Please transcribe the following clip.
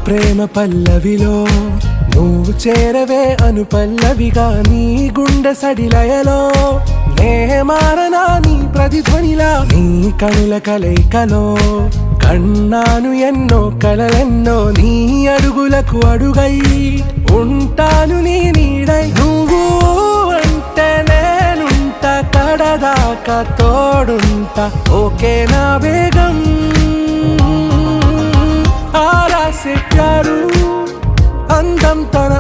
ప్రేమ పల్లవిలో నువ్వు చేరవే అను పల్లవిగా నీ గుండె సడిలయలో నే మారనా నీ ప్రతిధ్వనిలా నీ కనుల కలయికలో కన్నాను ఎన్నో కలలెన్నో నీ అడుగులకు అడుగై ఉంటాను నీ నీడై నువ్వు అంటే నేనుంట కడదాకా తోడుంటా ఓకే నా బేగం ఆరా से प्यारू అందం తన